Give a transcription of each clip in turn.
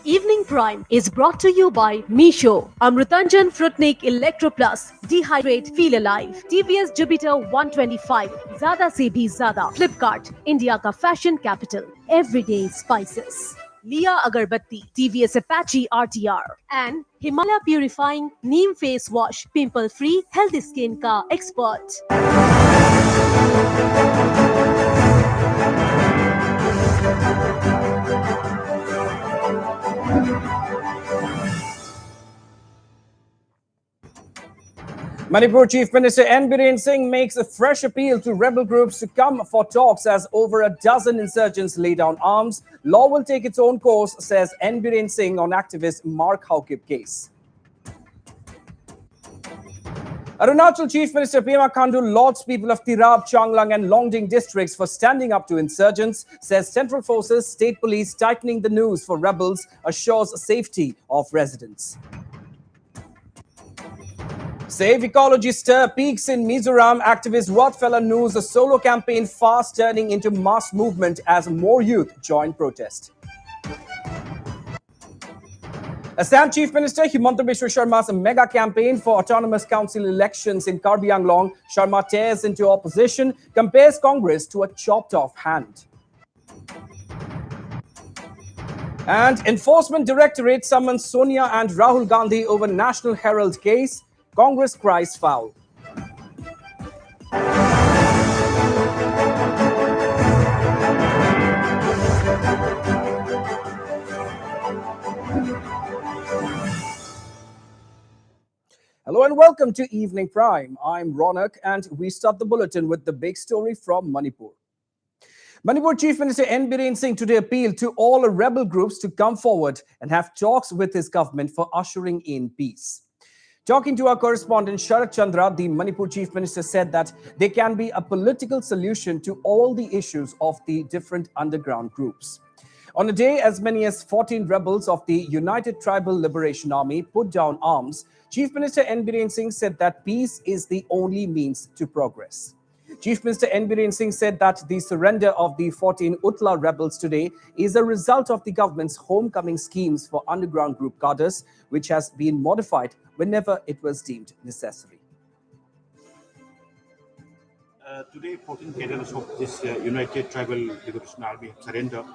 Evening Prime is brought to you by Misho, Amrutanjan Fruitnik Electro Plus, Dehydrate Feel Alive, TVS Jupiter 125, Zada Se Bhi Zada, Flipkart, India ka fashion capital, Everyday Spices, Leah Agarbatti, TVS Apache RTR, and Himalaya Purifying Neem Face Wash, Pimple Free, Healthy Skin ka expert. Manipur Chief Minister N. Biren Singh makes a fresh appeal to rebel groups to come for talks as over a dozen insurgents lay down arms. Law will take its own course, says N. Biren Singh on activist Mark Haukip case. Arunachal Chief Minister Pema Khandu lauds people of Tirap, Changlang and Longding districts for standing up to insurgents, says central forces, state police tightening the noose for rebels, assures safety of residents. Save Ecology stir peaks in Mizoram. Activist Rodfellow news a solo campaign fast turning into mass movement as more youth join protest. Assam Chief Minister Himanta Biswa Sharma's mega campaign for autonomous council elections in Karbi Anglong. Sharma tears into opposition, compares Congress to a chopped off hand. And Enforcement Directorate summons Sonia and Rahul Gandhi over National Herald case. Congress cries foul. Hello and welcome to Evening Prime. I'm Ronak and we start the bulletin with the big story from Manipur. Manipur Chief Minister N. Biren Singh today appealed to all rebel groups to come forward and have talks with his government for ushering in peace. Talking to our correspondent Sharat Chandra, the Manipur Chief Minister said that there can be a political solution to all the issues of the different underground groups. On a day, as many as 14 rebels of the United Tribal Liberation Army put down arms, Chief Minister N. Biren Singh said that peace is the only means to progress. Chief Minister N. Biren Singh said that the surrender of the 14 Utla rebels today is a result of the government's homecoming schemes for underground group cadres, which has been modified whenever it was deemed necessary. Today, 14 cadres of this United Tribal Liberation Army have surrendered,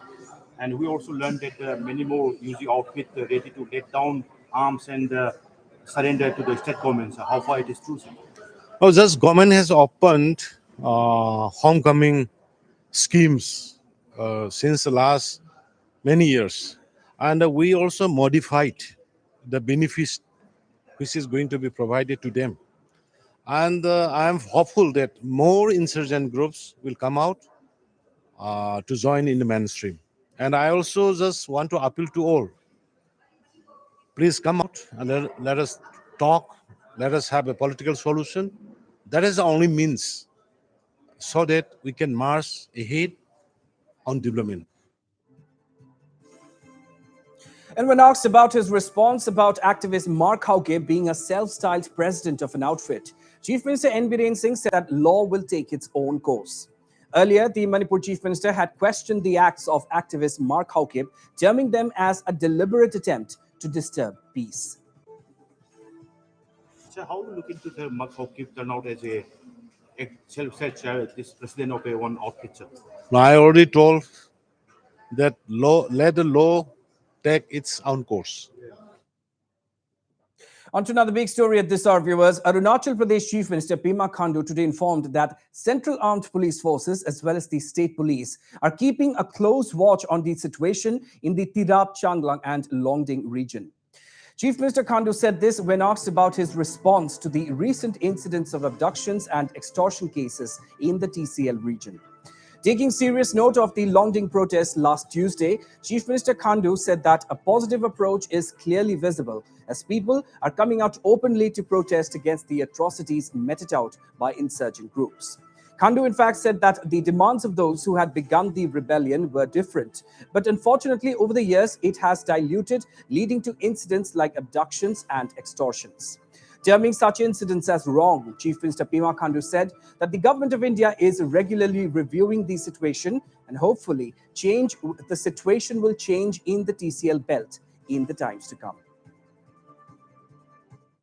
and we also learned that many more use the outfit ready to let down arms and surrender to the state governments. How far it is true, sir? Oh, this government has opened homecoming schemes since the last many years, and we also modified the benefits which is going to be provided to them. And I am hopeful that more insurgent groups will come out to join in the mainstream. And I also just want to appeal to all. Please come out and let us talk. Let us have a political solution. That is the only means so that we can march ahead on development. And when asked about his response about activist Mark Haukip being a self-styled president of an outfit, Chief Minister N. Biren Singh said that law will take its own course. Earlier, the Manipur Chief Minister had questioned the acts of activist Mark Haukip, terming them as a deliberate attempt to disturb peace. So how do you look into the Mark Haukip turn out as a self-said this president of a one outfit, sir? Now, I already told that let the law take its own course. On to another big story at this hour, viewers. Arunachal Pradesh Chief Minister Pema Khandu today informed that Central Armed Police Forces as well as the state police are keeping a close watch on the situation in the Tirap, Changlang and Longding region. Chief Minister Khandu said this when asked about his response to the recent incidents of abductions and extortion cases in the TCL region. Taking serious note of the Longding protests last Tuesday, Chief Minister Khandu said that a positive approach is clearly visible as people are coming out openly to protest against the atrocities meted out by insurgent groups. Khandu, in fact, said that the demands of those who had begun the rebellion were different. But unfortunately, over the years, it has diluted, leading to incidents like abductions and extortions. Terming such incidents as wrong, Chief Minister Pema Khandu said that the government of India is regularly reviewing the situation and hopefully the situation will change in the TCL belt in the times to come.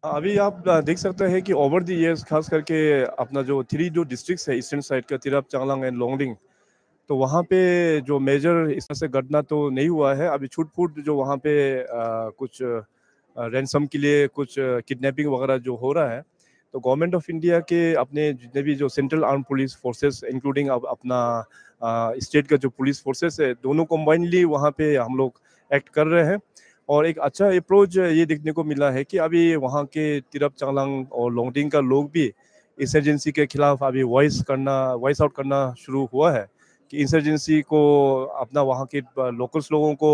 अभी आप देख सकते हैं कि over the years खास करके अपना जो जो डिस्ट्रिक्ट्स है ईस्टर्न साइड का तिरप चांगलांग एंड लोंगडिंग तो वहाँ पे जो मेजर इस तरह से घटना तो नहीं हुआ है अभी छूट फूट जो वहाँ पे कुछ रैंसम के लिए कुछ किडनैपिंग वगैरह जो हो रहा है तो गवर्नमेंट ऑफ इंडिया के अपने जितने भी जो central arm police forces including अपना स्टेट का जो पुलिस फोर्सेस है दोनों कॉम्बाइनली वहाँ पे हम लोग एक्ट कर रहे हैं और एक अच्छा अप्रोच ये देखने को मिला है कि अभी वहाँ के तिरप चांगलांग और लोंगडिंग का लोग भी इंसर्जेंसी के खिलाफ अभी वॉइस आउट करना शुरू हुआ है कि इंसर्जेंसी को अपना वहाँ के लोकल्स लोगों को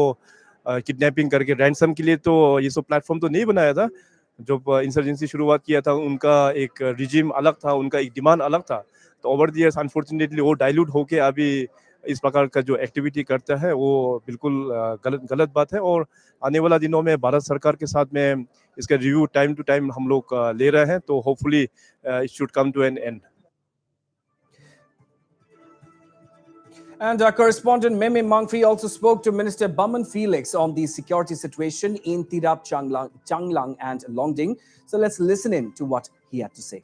किडनैपिंग करके रैंसम के लिए तो ये सब प्लेटफॉर्म तो नहीं बनाया था जब इंसर्जेंसी शुरुआत किया था उनका एक रिजिम अलग था उनका एक डिमांड अलग था तो ओवर द इयर्स अनफॉर्चुनेटली वो डाइल्यूट होके अभी इस प्रकार का जो एक्टिविटी करता है वो बिल्कुल गलत बात है और आने वाला दिनों में भारत सरकार के साथ में इसका रिव्यू टाइम टू टाइम हम लोग ले रहे हैं तो hopefully it should come to an end. And our correspondent Meme Mangfi also spoke to Minister Baman Felix on the security situation in Tirap Changlang and Longding. So let's listen in to what he had to say.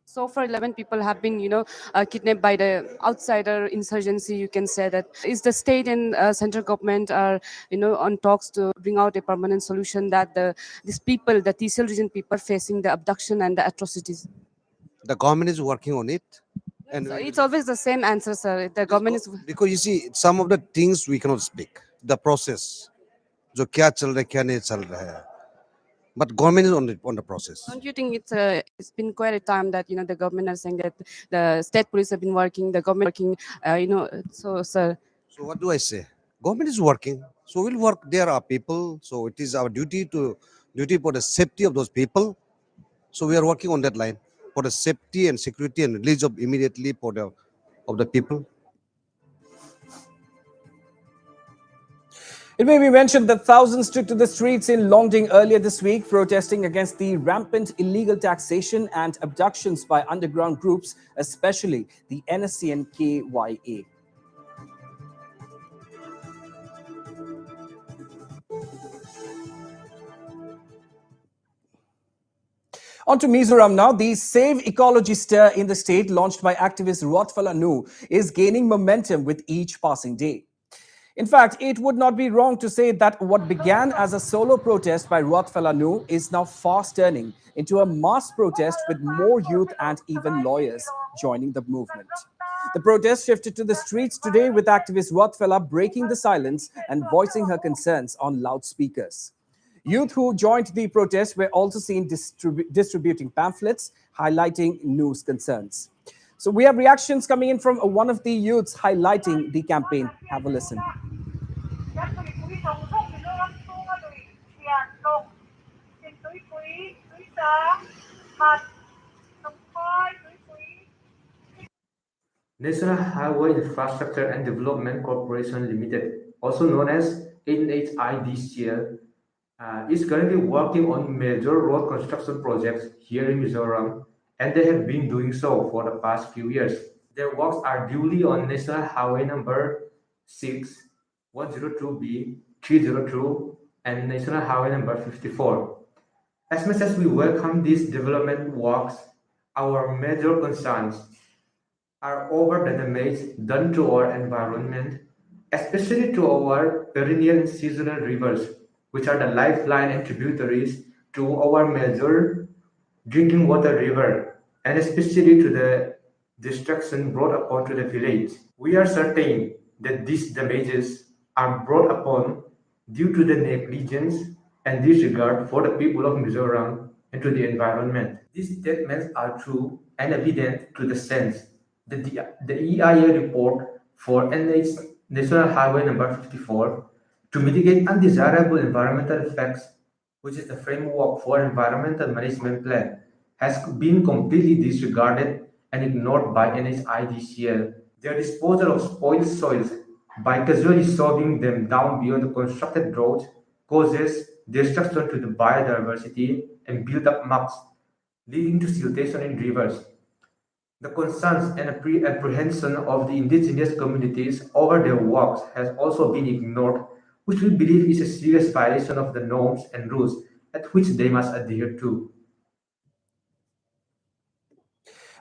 So far, 11 people have been, kidnapped by the outsider insurgency. You can say that is the state and central government are, on talks to bring out a permanent solution that these people, the TCL region people, are facing the abduction and the atrocities. The government is working on it. And So it's always the same answer, sir. The government is. because you see some of the things we cannot speak. The process, जो क्या चल रहा है क्या नहीं चल रहा है. But government is on the process. Don't you think it's been quite a time that the government are saying that the state police have been working, the government working, so sir. So what do I say? Government is working. So we'll work. There are people. So it is our duty for the safety of those people. So we are working on that line for the safety and security and release of immediately of the people. It may be mentioned that thousands took to the streets in Longding earlier this week, protesting against the rampant illegal taxation and abductions by underground groups, especially the NSC and KYA. On to Mizoram now. The Save Ecology Stir in the state, launched by activist Rotfala Nu, is gaining momentum with each passing day. In fact, it would not be wrong to say that what began as a solo protest by Rotfala Nu is now fast turning into a mass protest with more youth and even lawyers joining the movement. The protest shifted to the streets today with activist Rotfala breaking the silence and voicing her concerns on loudspeakers. Youth who joined the protest were also seen distributing pamphlets highlighting Nu's concerns. So we have reactions coming in from one of the youths highlighting the campaign. Have a listen. National Highway Infrastructure and Development Corporation Limited, also known as NHIDCL, is currently working on major road construction projects here in Mizoram, and they have been doing so for the past few years. Their works are duly on National Highway number 6, 102B, 302, and National Highway number 54. As much as we welcome these development works, our major concerns are over the damage done to our environment, especially to our perennial and seasonal rivers, which are the lifeline and tributaries to our major drinking water river, and especially to the destruction brought upon to the village. We are certain that these damages are brought upon due to the negligence and disregard for the people of Mizoram and to the environment. These statements are true and evident to the sense that the EIA report for National Highway number 54 to mitigate undesirable environmental effects, which is the framework for environmental management plan, has been completely disregarded and ignored by NHIDCL. Their disposal of spoiled soils by casually shoving them down beyond the constructed roads causes destruction to the biodiversity, and build up mucks, leading to siltation in rivers. The concerns and apprehension of the indigenous communities over their works has also been ignored, which we believe is a serious violation of the norms and rules at which they must adhere to.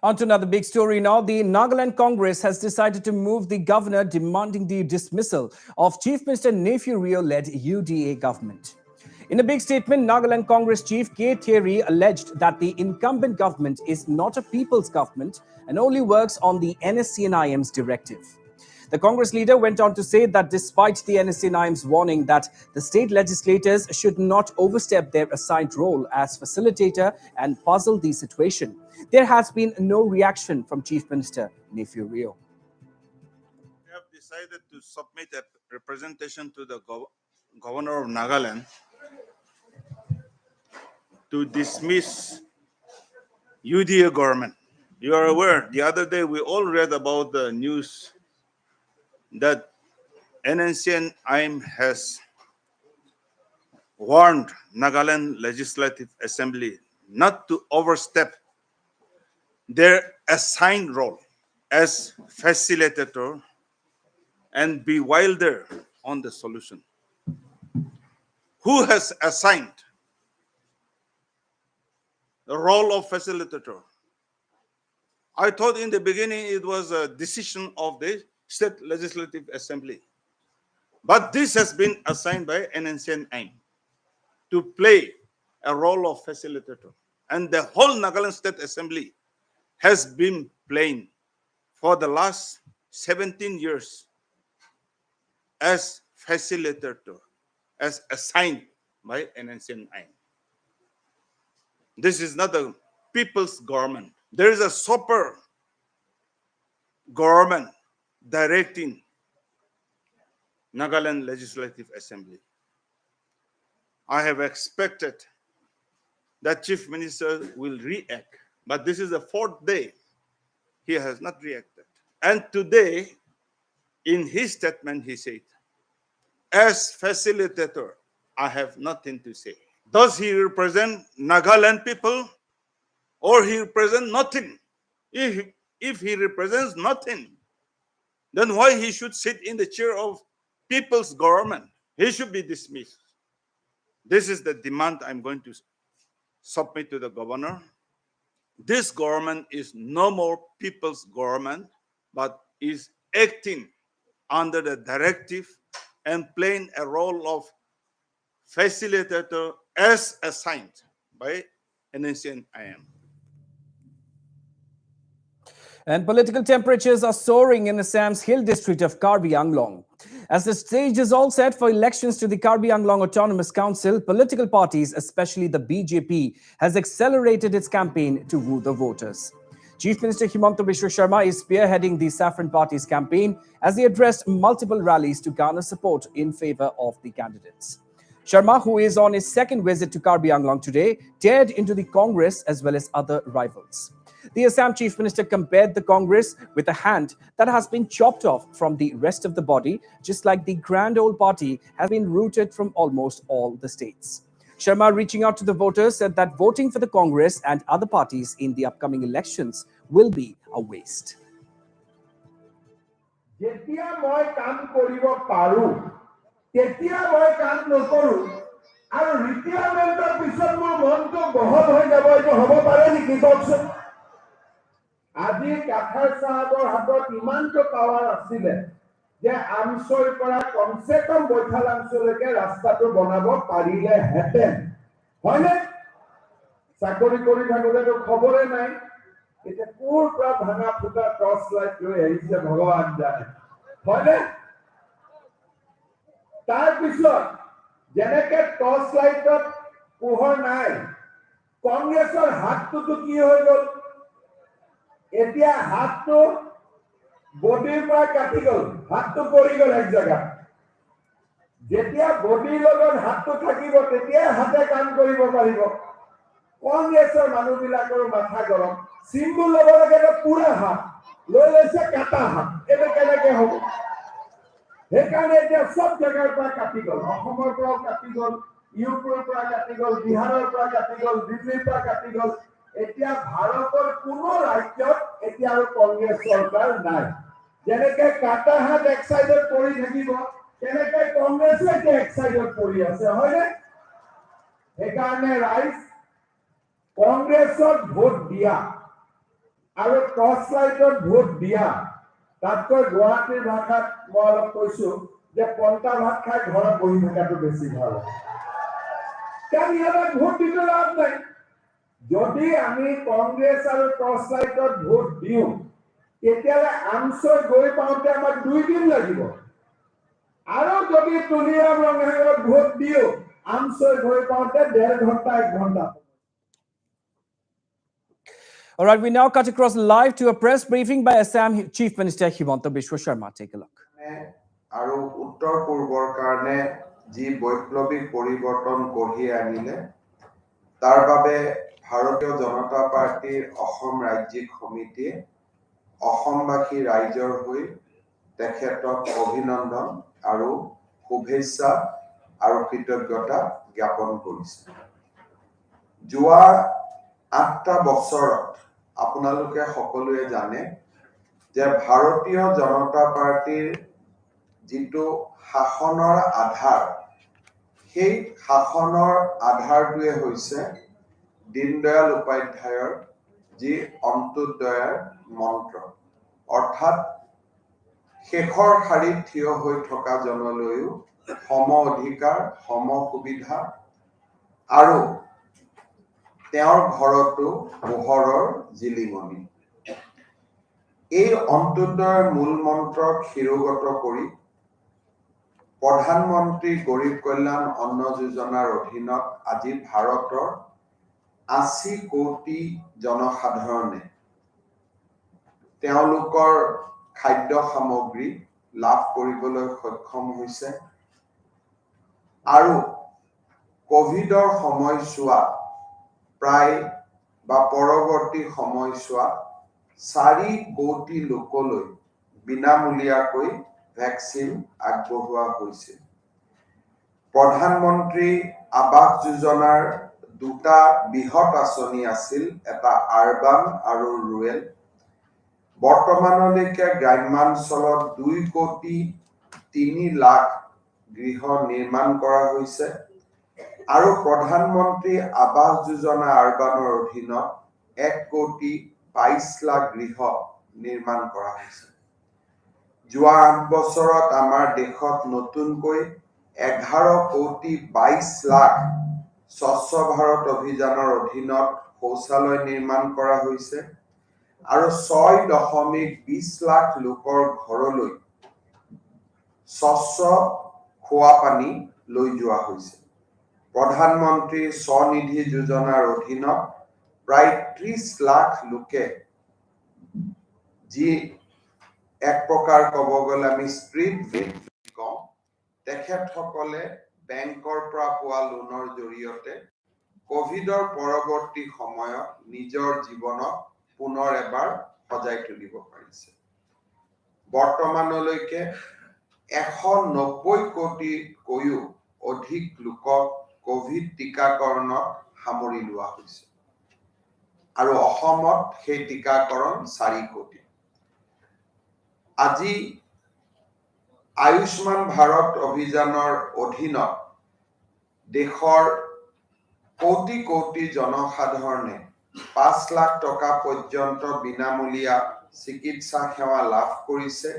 On to another big story now. The Nagaland Congress has decided to move the governor demanding the dismissal of Chief Minister Nephew Rio-led UDA government. In a big statement, Nagaland Congress Chief K. Thierry alleged that the incumbent government is not a people's government and only works on the NSCNIM's directive. The Congress leader went on to say that despite the NSCNIM's warning that the state legislators should not overstep their assigned role as facilitator and puzzle the situation, there has been no reaction from Chief Minister Nephew Rio. We have decided to submit a representation to the Governor of Nagaland to dismiss UDA government. You are aware, the other day we all read about the news that NNCN-IM has warned Nagaland Legislative Assembly not to overstep their assigned role as facilitator and be wilder on the solution. Who has assigned the role of facilitator? I thought in the beginning it was a decision of the State Legislative Assembly. But this has been assigned by NNCN-IM to play a role of facilitator. And the whole Nagaland State Assembly has been playing for the last 17 years as facilitator, as assigned by NNCN-IM. This is not a people's government. There is a super government directing Nagaland Legislative Assembly. I have expected that Chief Minister will react, but this is the fourth day he has not reacted. And today, in his statement, he said, as facilitator, I have nothing to say. Does he represent Nagaland people or he represent nothing? If he represents nothing, then why he should sit in the chair of people's government? He should be dismissed. This is the demand I'm going to submit to the governor. This government is no more people's government, but is acting under the directive and playing a role of facilitator as assigned by NNCN-IM. And political temperatures are soaring in Assam's hill district of Karbi Anglong. As the stage is all set for elections to the Karbi Anglong Autonomous Council, political parties, especially the BJP, has accelerated its campaign to woo the voters. Chief Minister Himanta Biswa Sharma is spearheading the Saffron Party's campaign as he addressed multiple rallies to garner support in favor of the candidates. Sharma, who is on his second visit to Karbi Anglong today, teared into the Congress as well as other rivals. The Assam Chief Minister compared the Congress with a hand that has been chopped off from the rest of the body, just like the grand old party has been rooted from almost all the states. Sharma, reaching out to the voters, said that voting for the Congress and other parties in the upcoming elections will be a waste. আজি কাঠাৰ সাহাবৰ হাতত ইমানটো power আছিল যে আমছৰ পৰা কমসে কম বৈঠালাংছলৈকে ৰাস্তাটো বনাব পাৰিলে হেতেন হয়নে চাকৰি কৰি থাকোতেতো খবৰে নাই এটা কোৰ পৰা ভাঙা ফুটা টৰ্চ লাইট লৈ আহিছে ভগৱান জানে হয়নে তাৰ পিছত যেনেকে টৰ্চ লাইটত পোহৰ নাই কংগ্ৰেছৰ হাতটো কি হৈ গ'ল এতিয়া হাতটো বডিৰ পৰা কাটি গ'ল হাতটো পৰি গ'ল এক জায়গা যেতিয়া বডিৰ লগত হাতটো থাকিব তেতিয়া হাতে কাম কৰিব পাৰিব কংগ্ৰেছৰ মানুহবিলাকৰ মাথা গৰম সিম্বল ল'ব লাগে পুৰা হাত লৈ লৈছে কাটা হাত এটা কেনেকে হ'ব সেইকাৰণে এতিয়া সব জায়গাৰ পৰা কাটি গ'ল অসমৰ পৰাও কাটি গ'ল ইউপিৰ পৰা কাটি গ'ল, বিহাৰৰ পৰা কাটি গ'ল, দিল্লীৰ পৰা কাটি গ'ল। এতিয়া ভাৰতৰ কোনো ৰাজ্যত এতিয়া আৰু কংগ্ৰেছ চৰকাৰ নাই। যেনেকে কাটাহাত এক চাইডত পৰি থাকিব, তেনেকে কংগ্ৰেছো এতিয়া এক চাইডত পৰি আছে, হয়নে? সেইকাৰণে ৰাইজ কংগ্ৰেছত ভোট দিয়া আৰু টৰ্চ লাইটত ভোট দিয়া তাতকৈ গুৱাহাটীৰ ভাষাত মই অলপ কৈছো যে পন্তা ভাত খাই ঘৰত বহি থকাটো বেছি ভাল। কাৰণ ইয়াত ভোট দিলে লাভ নাই। যদি আমি কংগ্ৰেছ আৰু টৰ্চ লাইটত ভোট দিওঁ তেতিয়াহ'লে আমচৈ গৈ পাওঁতে আমাক 2 দিন লাগিব। আৰু যদি তুলিয়াম ৰঙেৰত ভোট দিওঁ আমচৈ গৈ পাওঁতে 1.5 ঘণ্টা 1 ঘণ্টা। All right, we now cut across live to a press briefing by Assam Chief Minister Himanta Biswa Sharma. Take a look. আৰু উত্তৰ পূৰ্বৰ কাৰণে যি বৈপ্লৱিক পৰিৱৰ্তন কঢ়িয়াই আনিলে তাৰ বাবে ভাৰতীয় জনতা পাৰ্টিৰ অসম ৰাজ্যিক সমিতিয়ে অসমবাসী ৰাইজৰ হৈ তেখেতক অভিনন্দন আৰু শুভেচ্ছা আৰু কৃতজ্ঞতা জ্ঞাপন কৰিছে। যোৱা 8টা বছৰত আপোনালোকে সকলোৱে জানে যে ভাৰতীয় জনতা পাৰ্টিৰ যিটো শাসনৰ আধাৰ, সেই শাসনৰ আধাৰটোৱে হৈছে দীনদয়াল উপাধ্যায়ৰ যি অন্ত্যোদয়ৰ মন্ত্ৰ, অৰ্থাৎ শেষৰ শাৰীত থিয় হৈ থকা জনলৈও সম অধিকাৰ, সম সুবিধা আৰু তেওঁৰ ঘৰতো পোহৰৰ জিলিঙনি। এই অন্ত্যোদয়ৰ মূল মন্ত্ৰক শিৰোগত কৰি প্ৰধানমন্ত্ৰী গৰীব কল্যাণ অন্ন যোজনাৰ অধীনত আজি ভাৰতৰ 80 কোটি জনসাধাৰণে তেওঁলোকৰ খাদ্য সামগ্ৰী লাভ কৰিবলৈ সক্ষম হৈছে আৰু কোভিডৰ সময়ছোৱাত প্ৰায় বা পৰৱৰ্তী সময়ছোৱাত 4 কোটি লোকলৈ বিনামূলীয়াকৈ ভেকচিন আগবঢ়োৱা হৈছিল। প্ৰধানমন্ত্ৰী আৱাস যোজনাৰ 2টা বৃহৎ আঁচনি আছিল, এটা আৰবান আৰু ৰুৰেল। বৰ্তমানলৈকে গ্ৰাম্যাঞ্চলত 2 কোটি 3 লাখ গৃহ নিৰ্মাণ কৰা হৈছে আৰু প্ৰধানমন্ত্ৰী আৱাস যোজনা আৰবানৰ অধীনত 1 কোটি 22 লাখ গৃহ নিৰ্মাণ কৰা হৈছে। যোৱা 8 বছৰত আমাৰ দেশত নতুনকৈ 11 কোটি 22 লাখ স্বচ্ছ ভাৰত অভিযানৰ অধীনত শৌচালয় নিৰ্মাণ কৰা হৈছে আৰু 6.20 লাখ লোকৰ ঘৰলৈ স্বচ্ছ খোৱা পানী লৈ যোৱা হৈছে। প্ৰধানমন্ত্ৰী স্বনিধি যোজনাৰ অধীনত প্ৰায় 30 লাখ লোকে যি এক প্ৰকাৰ ক'ব গ'লে আমি ষ্ট্ৰীট ভেণ্ড কওঁ, তেখেতসকলে বেংকৰ পৰা পোৱা লোনৰ জৰিয়তে কোভিডৰ পৰৱৰ্তী সময়ত নিজৰ জীৱনক পুনৰ এবাৰ সজাই তুলিব পাৰিছে। বৰ্তমানলৈকে 190 কোটিতকৈও অধিক লোকক কোভিড টিকাকৰণত সামৰি লোৱা হৈছে আৰু অসমত সেই টিকাকৰণ 4 কোটি। আজি আয়ুষ্মান ভাৰত অভিযানৰ অধীনত দেশৰ কোটি কোটি জনসাধাৰণে 5 লাখ টকা পৰ্যন্ত বিনামূলীয়া চিকিৎসা সেৱা লাভ কৰিছে।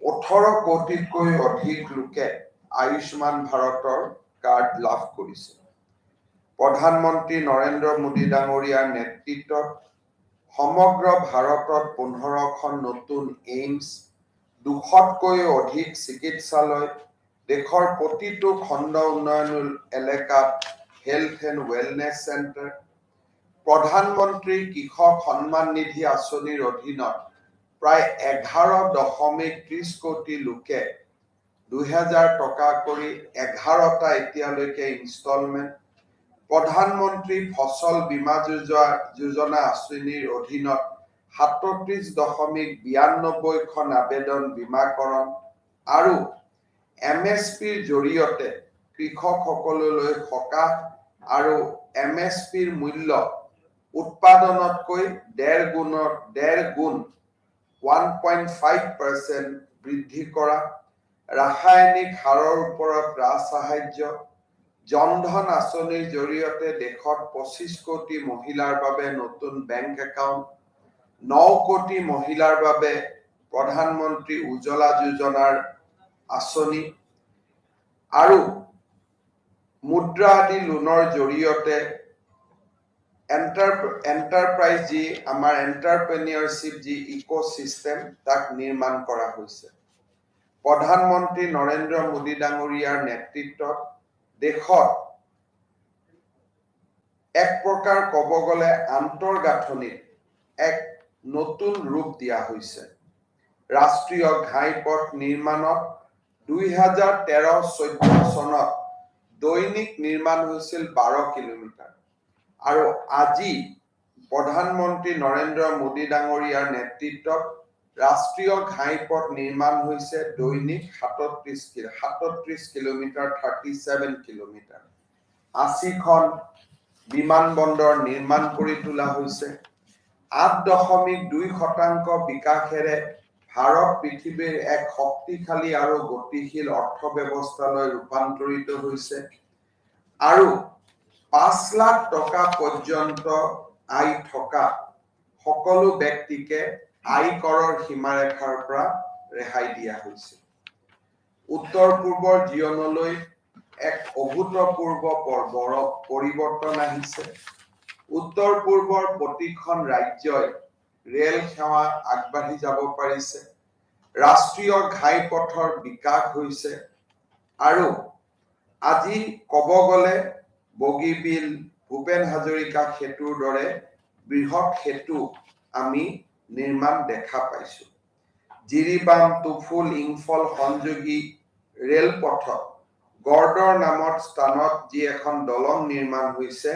18 কোটিতকৈ অধিক লোকে আয়ুষ্মান ভাৰতৰ কাৰ্ড লাভ কৰিছে। প্ৰধানমন্ত্ৰী নৰেন্দ্ৰ মোদী ডাঙৰীয়াৰ নেতৃত্বত সমগ্ৰ ভাৰতত 15খন নতুন এইমছ, 200তকৈও অধিক চিকিৎসালয়, দেশৰ প্ৰতিটো খণ্ড উন্নয়ন এলেকাত হেল্থ এণ্ড ৱেলনেছ চেণ্টাৰ, প্ৰধানমন্ত্ৰী কৃষক সন্মান নিধি আঁচনিৰ অধীনত প্ৰায় 11.30 কোটি লোকে 2000 টকা কৰি 11টা এতিয়ালৈকে ইনষ্টলমেণ্ট, প্ৰধানমন্ত্ৰী ফচল বীমা যোজনা আঁচনিৰ অধীনত 37.92খন আবেদন বীমাকৰণ আৰু MSPৰ জৰিয়তে কৃষকসকললৈ সকাহ আৰু MSPৰ মূল্য উৎপাদনতকৈ 1.5 গুণ 1.5% বৃদ্ধি কৰা, ৰাসায়নিক সাৰৰ ওপৰত ৰাজসাহায্য, জনধন আঁচনিৰ জৰিয়তে দেশত 25 কোটি মহিলাৰ বাবে নতুন বেংক একাউণ্ট, 9 কোটি মহিলাৰ বাবে প্ৰধানমন্ত্ৰী উজ্জ্বলা যোজনাৰ আঁচনি আৰু মুদ্ৰা আদি লোনৰ জৰিয়তে এন্টাৰপ্ৰাইজ যি আমাৰ এন্টাৰপ্ৰেনিয়ৰশ্বিপ যি ইকোচিষ্টেম তাক নিৰ্মাণ কৰা হৈছে। প্ৰধানমন্ত্ৰী নৰেন্দ্ৰ মোদী ডাঙৰীয়াৰ নেতৃত্বত দেশত এক প্ৰকাৰ ক'ব গ'লে আন্তঃগাঁথনিত এক নতুন ৰূপ দিয়া হৈছে। ৰাষ্ট্ৰীয় ঘাইপথ নিৰ্মাণত 2013-14 চনত দৈনিক নিৰ্মাণ হৈছিল 12 কিলোমিটাৰ আৰু আজি প্ৰধানমন্ত্ৰী নৰেন্দ্ৰ মোদী ডাঙৰীয়াৰ নেতৃত্বত ৰাষ্ট্ৰীয় ঘাইপথ নিৰ্মাণ হৈছে দৈনিক 37 কিলোমিটাৰ 37 কিলোমিটাৰ। 80খন বিমানবন্দৰ নিৰ্মাণ কৰি তোলা হৈছে। 8.2% বিকাশেৰে ভাৰত পৃথিৱীৰ এক শক্তিশালী আৰু গতিশীল অৰ্থব্যৱস্থালৈ ৰূপান্তৰিত হৈছে আৰু 5 লাখ টকা পৰ্যন্ত আয় থকা সকলো ব্যক্তিকে আয়কৰৰ সীমাৰেখাৰ পৰা ৰেহাই দিয়া হৈছে। উত্তৰ পূৰ্বৰ জীৱনলৈ এক অভূতপূৰ্ব পৰিৱৰ্তন আহিছে। উত্তৰ পূৰ্বৰ প্ৰতিখন ৰাজ্যই ৰেল সেৱা আগবাঢ়ি যাব পাৰিছে। ৰাষ্ট্ৰীয় ঘাইপথৰ বিকাশ হৈছে আৰু আজি ক'ব গ'লে বগীবিল, ভূপেন হাজৰিকা সেতুৰ দৰে বৃহৎ সেতু আমি নিৰ্মাণ দেখা পাইছো। জিৰিবাম, তুফুল, ইংফল সংযোগী ৰেলপথত গৰ্ডৰ নামত স্থানত যি এখন দলং নিৰ্মাণ হৈছে,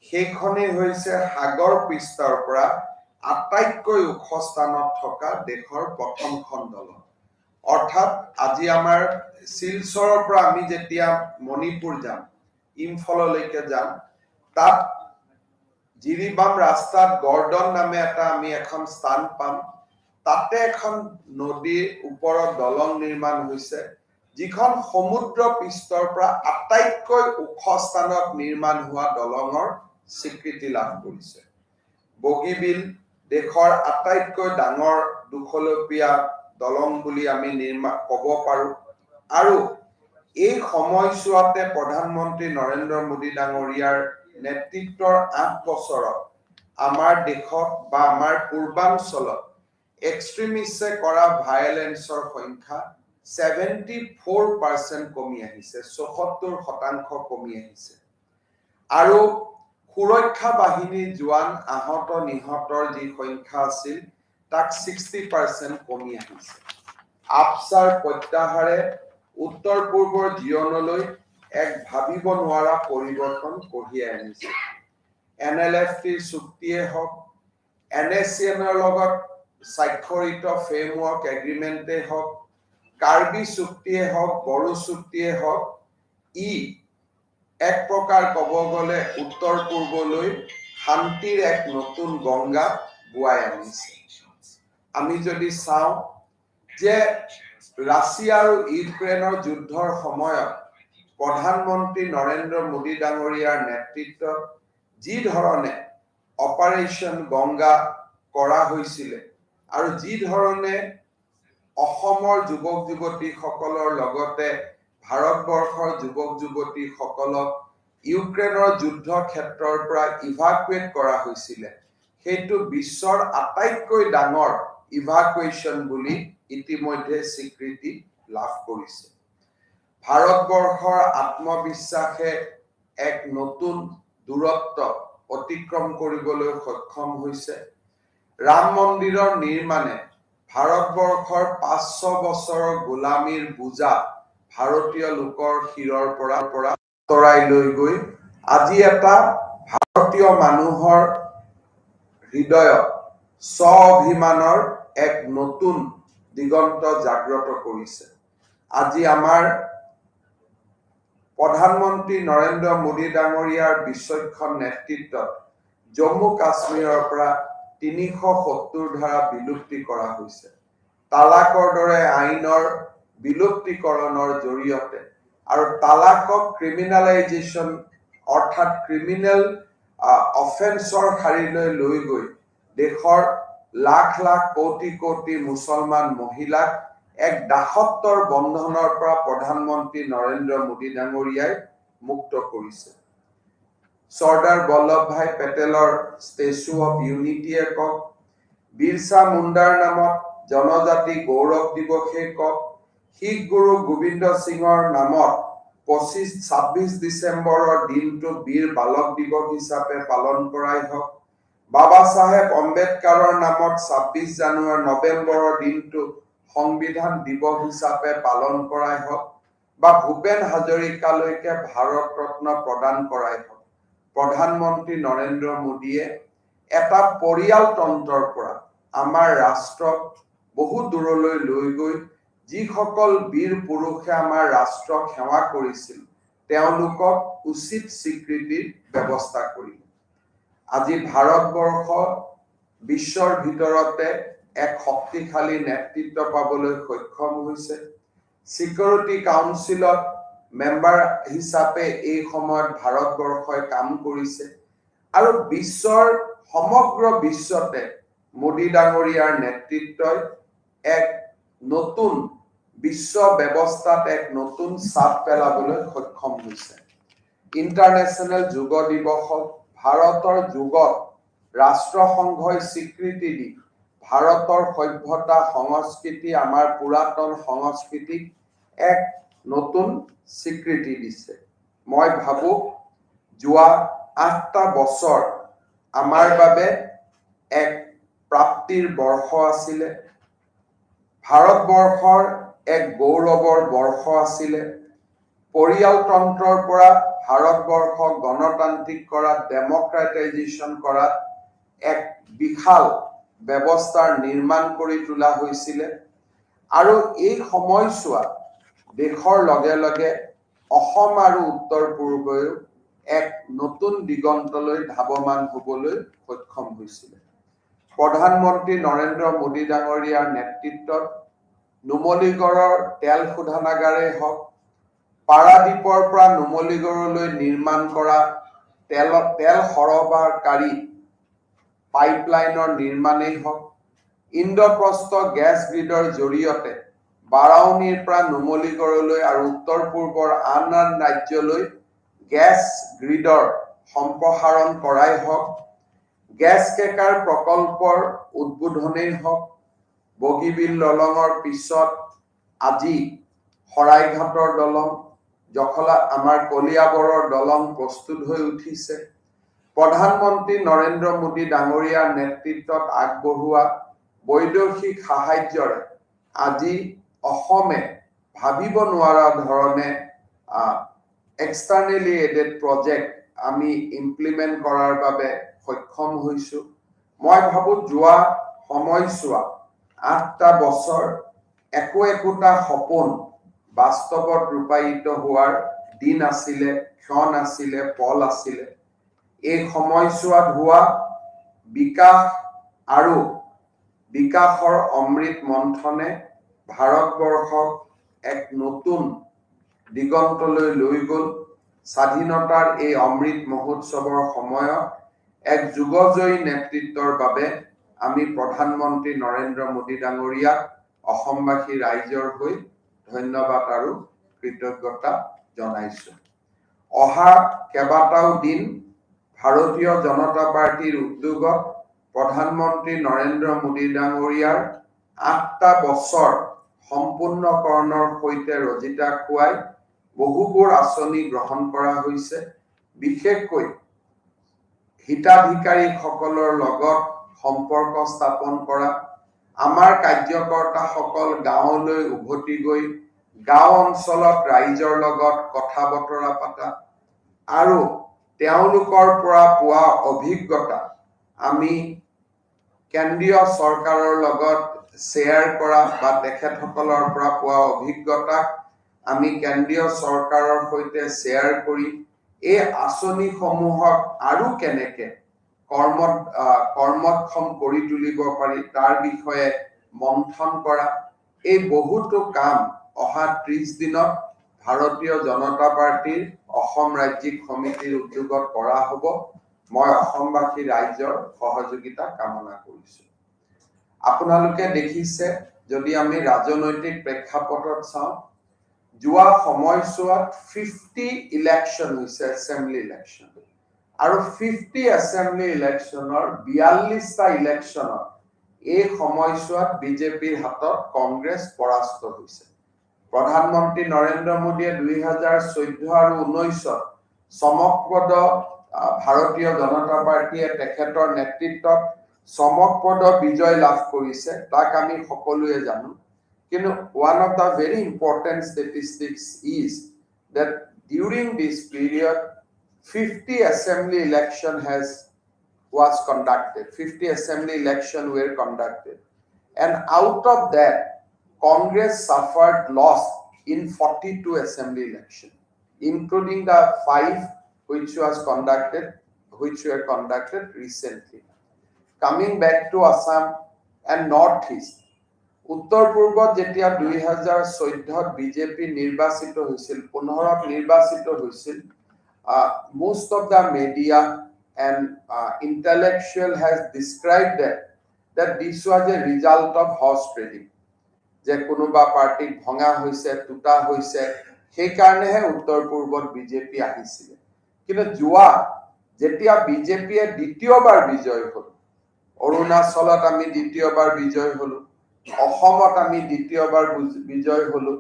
সেইখনেই হৈছে সাগৰ পৃষ্ঠৰ পৰা আটাইতকৈ ওখ স্থানত থকা দেশৰ প্ৰথমখন দলং। অৰ্থাৎ আজি আমাৰ শিলচৰৰ পৰা আমি যেতিয়া মণিপুৰ যাম, ইম্ফললৈকে যাম, তাত জিৰিবাম ৰাস্তাত গৰ্ডন নামে আমি এখন স্থান পাম। তাতে এখন নদীৰ ওপৰত দলং নিৰ্মাণ হৈছে, যিখন সমুদ্ৰ পৃষ্ঠৰ পৰা আটাইতকৈ ওখ স্থানত নিৰ্মাণ হোৱা দলঙৰ স্বীকৃতি লাভ কৰিছে। বগীবিল দেশৰ আটাইতকৈ ডাঙৰ দুখলপীয়া দলং বুলি আমি ক'ব পাৰো আৰু এই সময়ছোৱাতে প্ৰধানমন্ত্ৰী নৰেন্দ্ৰ মোদী ডাঙৰীয়াৰ নেতৃত্বৰ 8 বছৰত আমাৰ দেশত বা আমাৰ পূৰ্বাঞ্চলত এক্সট্ৰিমিষ্টে কৰা ভায়োলেন্সৰ সংখ্যা 74% কমি আহিছে, 74% কমি আহিছে আৰু সুৰক্ষা বাহিনীৰ জোৱান আহত নিহতৰ যি সংখ্যা আছিল তাক 60% কমি আহিছে। আফছাৰ প্ৰত্যাহাৰে উত্তৰ পূৰ্বৰ জীৱনলৈ এক ভাবিব নোৱাৰা পৰিৱৰ্তন কঢ়িয়াই আনিছে। NLFTৰ চুক্তিয়ে হওক, NACNৰ লগত স্বাক্ষৰিত ফ্ৰেমৱৰ্ক এগ্ৰিমেণ্টে হওক, কাৰ্বি চুক্তিয়ে হওক, বড়ো চুক্তিয়ে হওক, ই এক প্ৰকাৰ ক'ব গ'লে উত্তৰ পূৰ্বলৈ শান্তিৰ এক নতুন গংগা বোৱাই আনিছে। আমি যদি চাওঁ যে ৰাছিয়া আৰু ইউক্ৰেইনৰ যুদ্ধৰ সময়ত প্ৰধানমন্ত্ৰী নৰেন্দ্ৰ মোদী ডাঙৰীয়াৰ নেতৃত্বত যি ধৰণে অপাৰেশ্যন গংগা কৰা হৈছিলে আৰু যি ধৰণে অসমৰ যুৱক যুৱতীসকলৰ লগতে ভাৰতবৰ্ষৰ যুৱক যুৱতীসকলক ইউক্ৰেইনৰ যুদ্ধ ক্ষেত্ৰৰ পৰা ইভাকুৱেট কৰা হৈছিলে, সেইটো বিশ্বৰ আটাইতকৈ ডাঙৰ ইভাকুৱেশ্যন বুলি ইতিমধ্যে স্বীকৃতি লাভ কৰিছে। ভাৰতবৰ্ষৰ আত্মবিশ্বাসে এক নতুন দূৰত্ব অতিক্ৰম কৰিবলৈ সক্ষম হৈছে। ৰাম মন্দিৰৰ নিৰ্মাণে ভাৰতবৰ্ষৰ 500 বছৰৰ গোলামীৰ বোজা ভাৰতীয় লোকৰ শিৰৰ পৰা আঁতৰাই লৈ গৈ আজি এটা ভাৰতীয় মানুহৰ হৃদয়ত স্ব-অভিমানৰ এক নতুন দিগন্ত জাগ্ৰত কৰিছে। আজি আমাৰ প্ৰধানমন্ত্ৰী নৰেন্দ্ৰ মোদী ডাঙৰীয়াৰ বিচক্ষণ নেতৃত্বত জম্মু কাশ্মীৰৰ পৰা ৩৭০ ধাৰা বিলুপ্তি কৰা হৈছে। তালাকৰ দৰে আইনৰ বিলুপ্তিকৰণৰ জৰিয়তে আৰু তালাকক ক্ৰিমিনেলাইজেশ্যন অৰ্থাৎ ক্ৰিমিনেল অফেন্সৰ শাৰীলৈ লৈ গৈ দেশৰ লাখ লাখ কোটি কোটি মুছলমান মহিলাক এক দাসত্বৰ বন্ধনৰ পৰা প্ৰধানমন্ত্ৰী নৰেন্দ্ৰ মোদী ডাঙৰীয়াই মুক্ত কৰিছে। চৰ্দাৰ বল্লভভাই পেটেলৰ ষ্টেচু অফ ইউনিটিয়ে কওক, বিৰছা মুণ্ডাৰ নামত জনজাতি গৌৰৱ দিৱসে কওক, শিখ গুৰু গোবিন্দ সিঙৰ নামত 26 ডিচেম্বৰৰ দিনটো বীৰ বালক দিৱস হিচাপে পালন কৰাই হওক, বাবা চাহেব আম্বেদকাৰৰ নামত 26 জানুৱাৰী নৱেম্বৰৰ দিনটো সংবিধান দিৱস হিচাপে পালন কৰাই হওক বা ভূপেন হাজৰিকালৈকে ভাৰত ৰত্ন প্ৰদান কৰাই হওক, প্ৰধানমন্ত্ৰী নৰেন্দ্ৰ মোদীয়ে এটা পৰিয়ালতন্ত্ৰৰ পৰা আমাৰ ৰাষ্ট্ৰক বহু দূৰলৈ লৈ গৈ যিসকল বীৰ পুৰুষে আমাৰ ৰাষ্ট্ৰক সেৱা কৰিছিল তেওঁলোকক উচিত স্বীকৃতিৰ ব্যৱস্থা কৰিলে। আজি ভাৰতবৰ্ষ বিশ্বৰ ভিতৰতে এক শক্তিশালী নেতৃত্ব পাবলৈ সক্ষম হৈছে। সিকিউৰিটি কাউন্সিলত মেম্বাৰ হিচাপে এই সময়ত ভাৰতবৰ্ষই কাম কৰিছে আৰু বিশ্বৰ সমগ্ৰ বিশ্বতে মোদী ডাঙৰীয়াৰ নেতৃত্বই এক নতুন বিশ্ব ব্যৱস্থাত এক নতুন ছাপ পেলাবলৈ সক্ষম হৈছে। ইণ্টাৰনেশ্যনেল যোগ দিৱসত ভাৰতৰ যোগত ৰাষ্ট্ৰসংঘই স্বীকৃতি দি ভাৰতৰ সভ্যতা সংস্কৃতি আমাৰ পুৰাতন সংস্কৃতিক এক নতুন স্বীকৃতি দিছে। মই ভাবো যোৱা ৮টা বছৰ আমাৰ বাবে এক প্ৰাপ্তিৰ বৰ্ষ আছিলে, ভাৰতবৰ্ষৰ এক গৌৰৱৰ বৰ্ষ আছিলে। পৰিয়ালতন্ত্ৰৰ পৰা ভাৰতবৰ্ষক গণতান্ত্ৰিক কৰাত, ডেমক্ৰেটাইজেশ্যন কৰাত এক বিশাল ব্যৱস্থাৰ নিৰ্মাণ কৰি তোলা হৈছিলে আৰু এই সময়ছোৱাত দেশৰ লগে লগে অসম আৰু উত্তৰ পূৰ্বই এক নতুন দিগন্তলৈ ধাৱমান হ'বলৈ সক্ষম হৈছিলে। প্ৰধানমন্ত্ৰী নৰেন্দ্ৰ মোদী ডাঙৰীয়াৰ নেতৃত্বত নুমলীগড়ৰ তেল শোধনাগাৰেই হওক, পাৰাদীপৰ পৰা নুমলীগড়লৈ নিৰ্মাণ কৰা তেল সৰবৰাহকাৰী পাইপলাইনৰ নিৰ্মাণেই হওক, ইন্দ্ৰপ্ৰস্থ গেছ গ্ৰিডৰ জৰিয়তে বাৰাউনীৰ পৰা নুমলীগড়লৈ আৰু উত্তৰ পূৰ্বৰ আন আন ৰাজ্যলৈ গেছ গ্ৰিডৰ সম্প্ৰসাৰণ কৰাই হওক, গেছ কেকাৰ প্ৰকল্পৰ উদ্বোধনেই হওক, বগীবিল দলঙৰ পিছত আজি শৰাইঘাটৰ দলং, জখলা আমাৰ কলিয়াবৰৰ দলং প্ৰস্তুত হৈ উঠিছে। প্ৰধানমন্ত্ৰী নৰেন্দ্ৰ মোদী ডাঙৰীয়াৰ নেতৃত্বত আগবঢ়োৱা বৈদেশিক সাহায্যৰে আজি অসমে ভাবিব নোৱাৰা ধৰণে এক্সটাৰ্নেলি এডেড প্ৰজেক্ট আমি ইমপ্লিমেণ্ট কৰাৰ বাবে সক্ষম হৈছো। মই ভাবো যোৱা সময়ছোৱা ৮টা বছৰ একোটা সপোন বাস্তৱত ৰূপায়িত হোৱাৰ দিন আছিলে, ক্ষণ আছিলে, পল আছিলে। এই সময়ছোৱাত হোৱা বিকাশ আৰু বিকাশৰ অমৃত মন্থনে ভাৰতবৰ্ষক এক নতুন দিগন্তলৈ লৈ গ'ল। স্বাধীনতাৰ এই অমৃত মহোৎসৱৰ সময়ত এক যুগজয়ী নেতৃত্বৰ বাবে আমি প্ৰধানমন্ত্ৰী নৰেন্দ্ৰ মোদী ডাঙৰীয়াক অসমবাসী ৰাইজৰ হৈ ধন্যবাদ আৰু কৃতজ্ঞতা জনাইছো। অহা কেইবাটাও দিন ভাৰতীয় জনতা পাৰ্টিৰ উদ্যোগত প্ৰধানমন্ত্ৰী নৰেন্দ্ৰ মোদী ডাঙৰীয়াৰ ৮টা বছৰ সম্পূৰ্ণকৰণৰ সৈতে ৰজিতা খুৱাই বহুবোৰ আঁচনি গ্ৰহণ কৰা হৈছে। বিশেষকৈ হিতাধিকাৰীসকলৰ লগত সম্পৰ্ক স্থাপন কৰা, আমাৰ কাৰ্যকৰ্তাসকল গাঁৱলৈ উভতি গৈ গাঁও অঞ্চলত ৰাইজৰ লগত কথা বতৰা পতা আৰু তেওঁলোকৰ পৰা পোৱা অভিজ্ঞতা আমি কেন্দ্ৰীয় চৰকাৰৰ লগত শ্বেয়াৰ কৰা বা তেখেতসকলৰ পৰা পোৱা অভিজ্ঞতাক আমি কেন্দ্ৰীয় চৰকাৰৰ সৈতে শ্বেয়াৰ কৰি এই আঁচনিসমূহক আৰু কেনেকে কৰ্মক্ষম কৰি তুলিব পাৰি তাৰ বিষয়ে মন্থন কৰা এই বহুতো কাম অহা 30 দিনত ভাৰতীয় জনতা পাৰ্টিৰ অসম ৰাজ্যিক সমিতিৰ উদ্যোগত কৰা হ'ব মই অসমবাসী ৰাইজৰ সহযোগিতা কামনা কৰিছো আপোনালোকে দেখিছে যদি আমি ৰাজনৈতিক প্ৰেক্ষাপটত চাওঁ যোৱা সময়ছোৱাত 50 ইলেকশ্যন হৈছে এছেম্বলি ইলেকশ্যন আৰু 50 এছেম্বলি ইলেকশ্যনৰ 42টা ইলেকশ্যনত এই সময়ছোৱাত বিজেপিৰ হাতত কংগ্ৰেছ পৰাস্ত হৈছে প্ৰধানমন্ত্ৰী নৰেন্দ্ৰ মোদীয়ে 2014 আৰু 19ত চমকপ্ৰদ ভাৰতীয় জনতা পাৰ্টিয়ে তেখেতৰ নেতৃত্বত চমকপ্ৰদ বিজয় লাভ কৰিছে তাক আমি সকলোৱে জানো কিন্তু one of the very important statistics is that during this period 50 assembly election was conducted 50 assembly election were conducted and out of that Congress suffered loss in 42 assembly election including the 5 which were conducted recently coming back to Assam and Northeast উত্তৰ পূৰ্বত যেতিয়া 2014ত BJP নিৰ্বাচিত হৈছিল 15ত নিৰ্বাচিত হৈছিল most of the media and intellectual has described that this was a result of horse trading যে কোনোবা party ভঙা হৈছে টুটা হৈছে সেই কাৰণেহে উত্তৰ পূৰ্বত বিজেপি আহিছিল কিন্তু যোৱা যেতিয়া বিজেপিয়ে দ্বিতীয়বাৰ বিজয় হ'ল অৰুণাচলত আমি দ্বিতীয়বাৰ বিজয় হলো অসমত আমি দ্বিতীয়বাৰ বিজয় হলো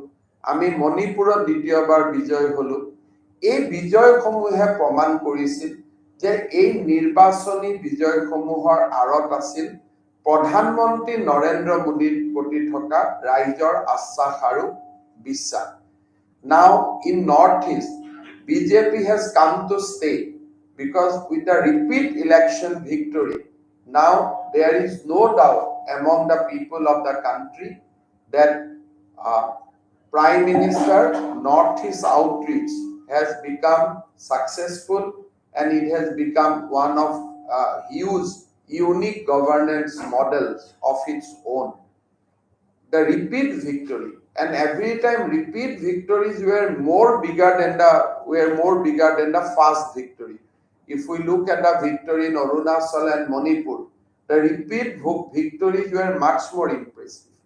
আমি মণিপুৰত দ্বিতীয়বাৰ বিজয় হলো এই বিজয়সমূহে প্ৰমাণ কৰিছিল যে এই নিৰ্বাচনী বিজয়সমূহৰ আঁৰত আছিল প্ৰধানমন্ত্ৰী নৰেন্দ্ৰ মোদীৰ প্ৰতি থকা ৰাইজৰ আশ্বাস আৰু বিশ্বাস now in northeast BJP has come to stay because with the repeat election victory now there is no doubt among the people of the country that Prime Minister Northeast outreach has become successful and it has become one of huge unique governance models of its own. The repeat victory and every time repeat victories were more bigger than the first victory. If we look at the victory in Arunachal and Manipur, the repeat victories were much more impressive.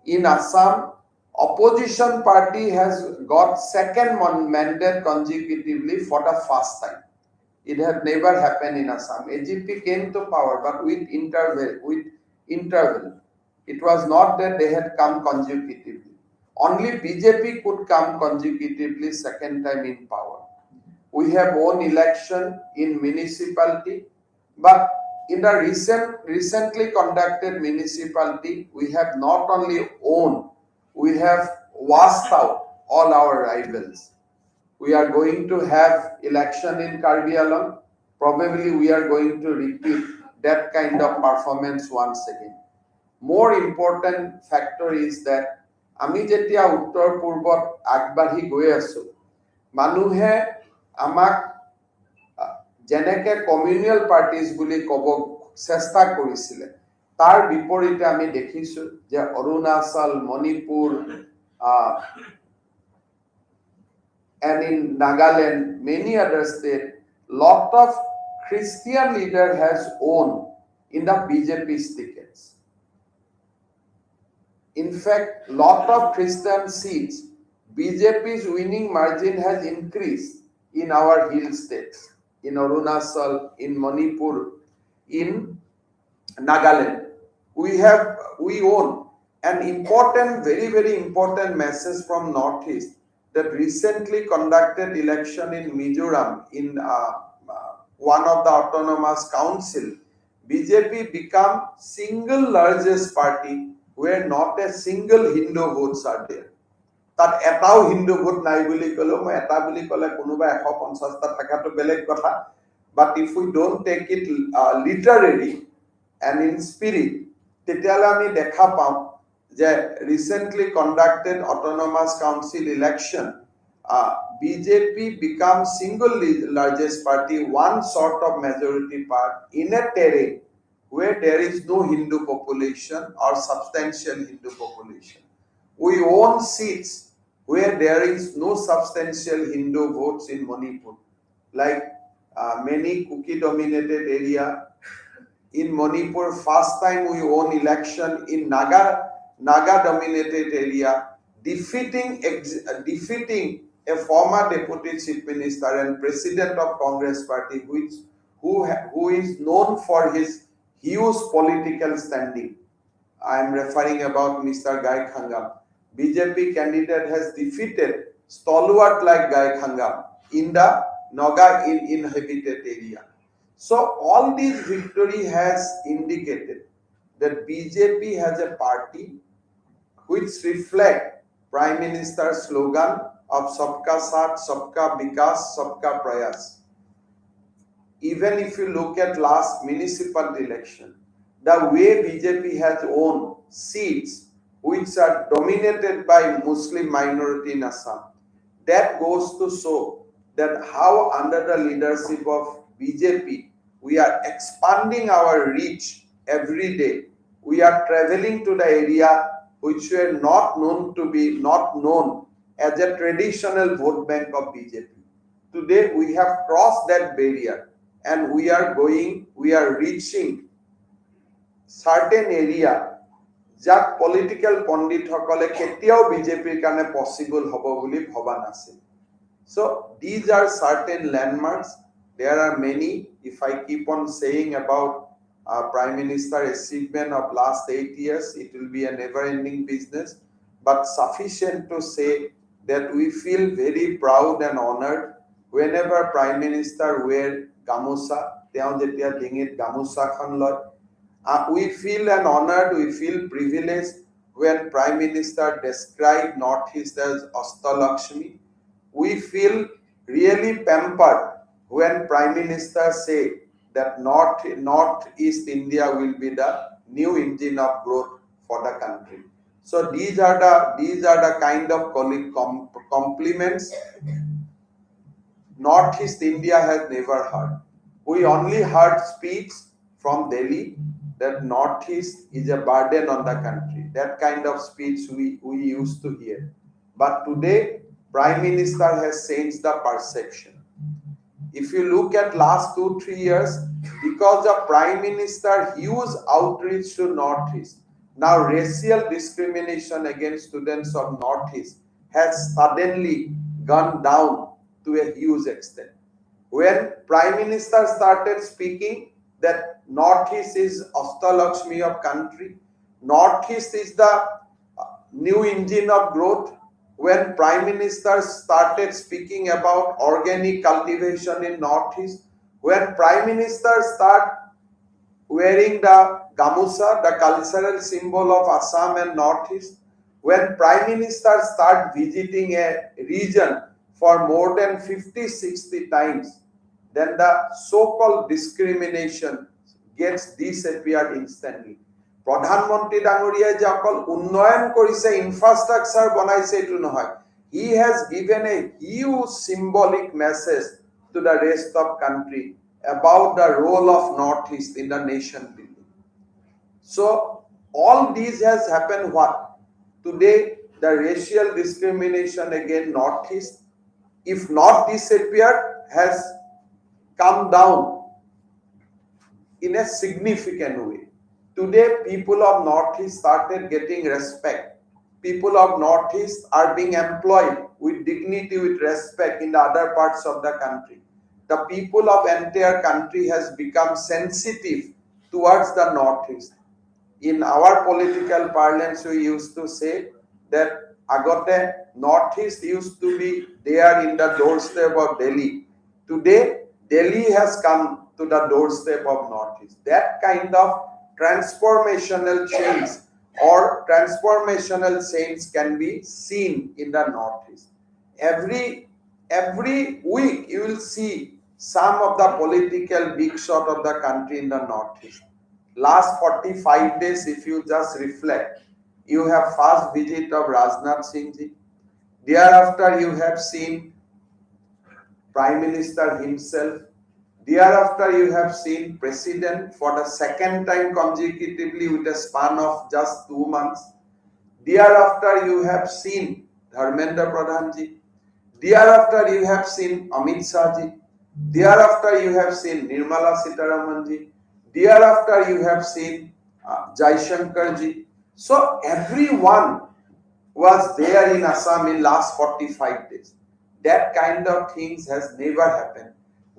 In Assam, opposition party has got second mandate consecutively for the first time. It had never happened in Assam. AGP came to power, but with interval. It was not that they had come consecutively. Only BJP could come consecutively second time in power. We have won election in municipality, but in the recently conducted municipality, we have not only won, we have washed out all our rivals. We are going to have election in Karbi Alam. Probably we are going to repeat that kind of performance once again. More important factor is that আমি যেতিয়া উত্তৰ পূৰ্বত আগবাঢ়ি গৈ আছো মানুহে আমাক যেনেকে কমিউনিয়েল parties বুলি ক'ব চেষ্টা কৰিছিলে তাৰ বিপৰীতে আমি দেখিছো যে Arunachal Manipur and in Nagaland many other states lot of Christian leader has won in the BJP's tickets. In fact, lot of Christian seats, BJP's winning margin has increased in our hill states, in Arunachal, in Manipur, in Nagaland. We own an important, very, very important message from Northeast that recently conducted election in Mizoram in one of the autonomous council. BJP become single largest party where not a single Hindu votes are there. That etao Hindu vote nai boli kolo moi eta boli kole konuba 150 ta thakato beleg kotha but if we don't take it literally and in spirit tetiala ami dekha pam the recently conducted autonomous council election, BJP becomes single largest party, one sort of majority part in a terrain where there is no Hindu population or substantial Hindu population. We own seats where there is no substantial Hindu votes in Manipur, like many Kuki-dominated area. In Manipur, first time we won election in Naga-dominated area, defeating a former deputy chief minister and president of Congress party, who is known for his huge political standing. I am referring about Mr. Gai Khangam. BJP candidate has defeated stalwart like Gai Khangam in the Naga inhabited area. So all these victory has indicated that BJP has a party which reflect Prime Minister's slogan of Sabka Saath, Sabka Vikas, Sabka Prayas. Even if you look at last municipal election, the way BJP has won seats which are dominated by Muslim minority in Assam, that goes to show that how under the leadership of BJP, we are expanding our reach every day. We are traveling to the area which were not known as a traditional vote bank of BJP. Today we have crossed that barrier and we are reaching certain area যাক political পণ্ডিতসকলে কেতিয়াও বিজেপিৰ কাৰণে possible হ'ব বুলি ভবা নাছিল. So these are certain landmarks. There are many. If I keep on saying about Prime Minister achievement of last 8 years, it will be a never-ending business. But sufficient to say that we feel very proud and honored whenever Prime Minister wear gamusa, তেওঁ যেতিয়া ডিঙিত গামোচাখন লয়. We feel and honored, we feel privileged when Prime Minister described Northeast as Astalakshmi. We feel really pampered when Prime Minister say that Northeast India will be the new engine of growth for the country. So these are the kind of compliments Northeast India has never heard. We only heard speech from Delhi that Northeast is a burden on the country. That kind of speech we used to hear. But today, Prime Minister has changed the perception. If you look at last 2-3 years, because of Prime Minister huge outreach to Northeast, now racial discrimination against students of Northeast has suddenly gone down to a huge extent. When Prime Minister started speaking that Northeast is Astalakshmi of country, Northeast is the new engine of growth. When Prime Minister started speaking about organic cultivation in Northeast, when Prime Minister start wearing the gamusa, the cultural symbol of Assam and Northeast, when Prime Minister start visiting a region for more than 50-60 times, then the so-called discrimination gets disappeared instantly. Pradhanmantri Dangoriya je okol unnoyon korise, infrastructure banaise etu nohoy. He has given a huge symbolic message to the rest of country about the role of Northeast in the nation building. So all these has happened what? Today the racial discrimination against Northeast, if not disappeared, has come down in a significant way. Today, people of Northeast started getting respect. People of Northeast are being employed with dignity, with respect in the other parts of the country. The people of entire country has become sensitive towards the Northeast. In our political parlance, we used to say that agote Northeast used to be there in the doorstep of Delhi. Today, Delhi has come to the doorstep of Northeast. That kind of transformational change or transformational change can be seen in the Northeast. Every week you will see some of the political big shot of the country in the Northeast. Last 45 days, if you just reflect, you have first visit of Rajnath Singh ji. Thereafter, you have seen Prime Minister himself. Thereafter, you have seen President for the second time consecutively with a span of just 2 months. Thereafter, you have seen Dharmendra Pradhan ji. Thereafter, you have seen Amit Shah ji. Thereafter, you have seen Nirmala Sitaraman ji. Thereafter, you have seen Jaishankar ji. So everyone was there in Assam in last 45 days. That kind of things has never happened.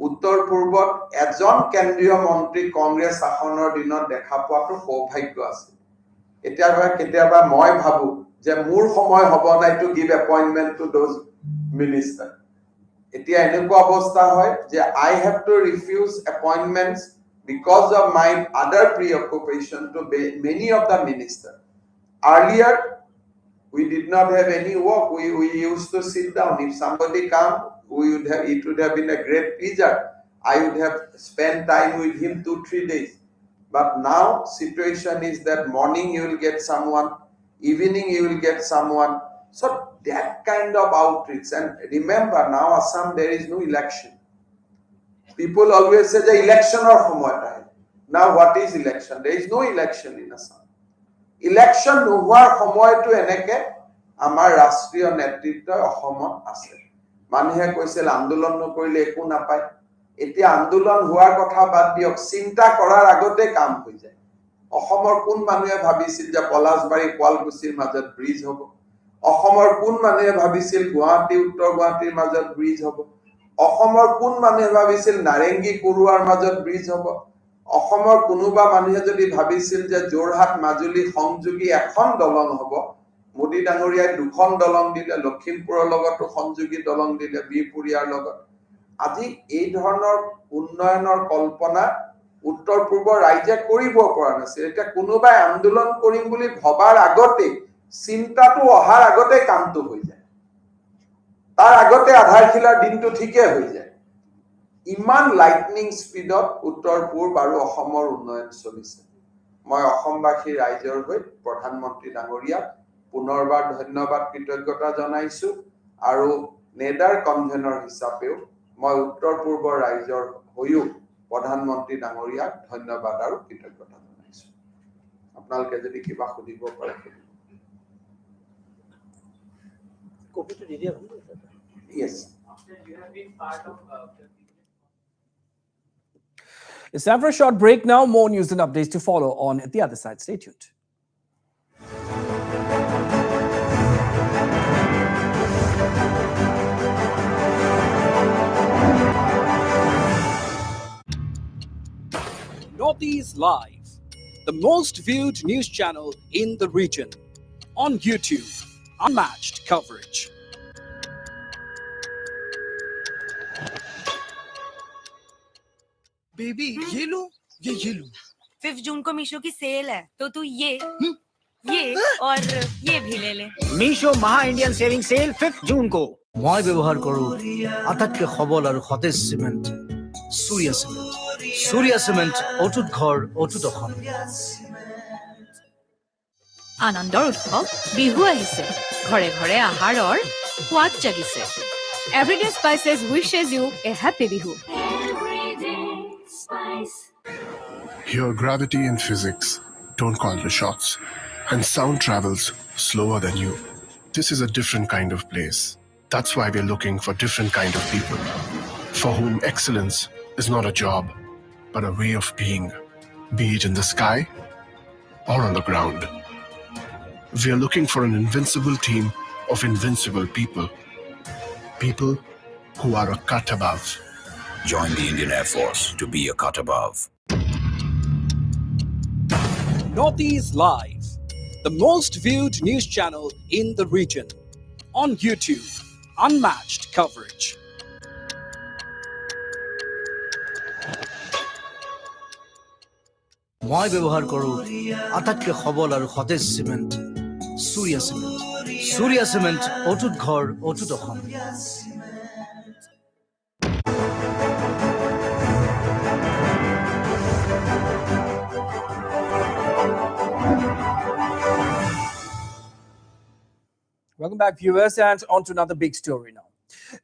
উত্তৰ পূৰ্বত এজন কেন্দ্ৰীয় মন্ত্ৰী কংগ্ৰেছ শাসনৰ দিনত দেখা পোৱাটো সৌভাগ্য আছে। কেতিয়াবা মই ভাবো যে মোৰ সময় হ'ব নাই to give appointment to those minister. এতিয়া এনেকুৱা অৱস্থা হয় যে I have to refuse appointments because of my other preoccupation to many of the ministers. Earlier, we did not have any work. We used to sit down. If somebody come, it would have been a great pleasure. I would have spent time with him 2-3 days. But now situation is that morning you will get someone, evening you will get someone. So that kind of outreach. And remember now Assam there is no election. People always say the election or homotai. Now what is election? There is no election in Assam. Election নোহোৱাৰ সময়টো এনেকে আমাৰ ৰাষ্ট্ৰীয় নেতৃত্বই অসমত আছে। মানুহে কৈছিল আন্দোলন নকৰিলে একো নাপায়। এতিয়া আন্দোলন হোৱাৰ কথা বাদ দিয়ক, চিন্তা কৰাৰ আগতে কাম হৈ যায়। অসমৰ কোন মানুহে ভাবিছিল যে পলাশবাৰী কোৱালকুছিৰ মাজত ব্ৰিজ হ'ব? অসমৰ কোন মানুহে ভাবিছিল গুৱাহাটী উত্তৰ গুৱাহাটীৰ মাজত ব্ৰিজ হ'ব? অসমৰ কোন মানুহে ভাবিছিল নাৰেংগী কুৰুৱাৰ মাজত ব্ৰিজ হ'ব? অসমৰ কোনোবা মানুহে যদি ভাবিছিল যে যোৰহাট মাজুলী সংযোগী এখন দলং হ'ব, মোদী ডাঙৰীয়াই দুখন দলং দিলে, লখিমপুৰৰ লগতো সংযোগী দলং দিলে, বিহপুৰীয়াৰ লগত। আজি এই ধৰণৰ উন্নয়নৰ কল্পনা উত্তৰ পূৰ্বৰ ৰাজ্যে কৰিব পৰা নাছিল। এতিয়া কোনোবাই আন্দোলন কৰিম বুলি ভবাৰ আগতে, চিন্তাটো অহাৰ আগতে কামটো হৈ যায়। তাৰ আগতে আধাৰশিলাৰ দিনটো ঠিকে হৈ যায়। ইমান লাইটনিং স্পীডত উত্তৰ পূৰ্ব আৰু অসমৰ উন্নয়ন চলিছে। মই অসমবাসী ৰাইজৰ হৈ প্ৰধানমন্ত্ৰী ডাঙৰীয়াক পুনৰবাৰ ধন্যবাদ কৃতজ্ঞতা জনাইছো আৰু নেডাৰ কনভেনৰ হিচাপেও মই উত্তৰ পূৰ্বৰ ৰাইজৰ হৈও প্ৰধানমন্ত্ৰী ডাঙৰীয়াক ধন্যবাদ আৰু কৃতজ্ঞতা জনাইছো। আপোনালোকে যদি কিবা সুধিব পাৰে। Yes. It's time for a short break now. More news and updates to follow on the other side. Stay tuned. Northeast Live, the most viewed news channel in the region. On YouTube, unmatched coverage. Baby ये लो। 5 जून को मीशो की cell है तो तू ये और ये भी ले ले। मीशो महा इंडियन सेविंग सेल 5 जून को। মই ব্যৱহাৰ কৰো আটাইতকৈ সবল আৰু সতেজ সিমেন্ট সূৰ্য সিমেন্ট। সূৰ্য সিমেন্ট অটুট ঘৰ অটুট অসম। আনন্দৰ উৎসৱ বিহু আহিছে, ঘৰে ঘৰে আহাৰৰ সোৱাদ জাগিছে। Everyday Spices wishes you a happy Bihu. Here, gravity and physics don't call the shots, and sound travels slower than you. This is a different kind of place. That's why we're looking for different kind of people, for whom excellence is not a job, but a way of being, be it in the sky or on the ground. We are looking for an invincible team of invincible people, people who are a cut above. Join the Indian Air Force to be a cut above. Northeast Live, the most viewed news channel in the region. On YouTube, unmatched coverage. মই ব্যৱহাৰ কৰো আটাইতকৈ সবল আৰু সতেজ cement সূৰ্য cement. সূৰ্য cement অটুট ঘৰ অটুট অসম। Welcome back, viewers, and on to another big story now.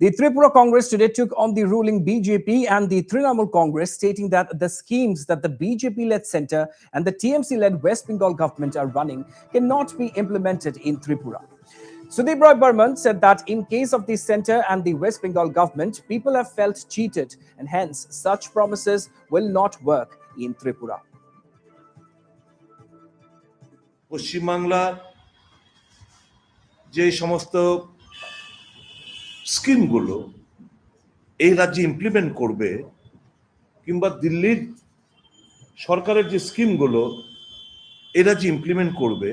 The Tripura Congress today took on the ruling BJP and the Trinamool Congress, stating that the schemes that the BJP-led centre and the TMC-led West Bengal government are running cannot be implemented in Tripura. Sudeep Roy Burman said that in case of the centre and the West Bengal government, people have felt cheated and hence such promises will not work in Tripura. পশ্চিমবাংলার যে সমস্ত স্কিমগুলো এই রাজ্যে implement করবে কিংবা দিল্লির সরকারের যে স্কিমগুলো এই রাজ্যে ইমপ্লিমেন্ট করবে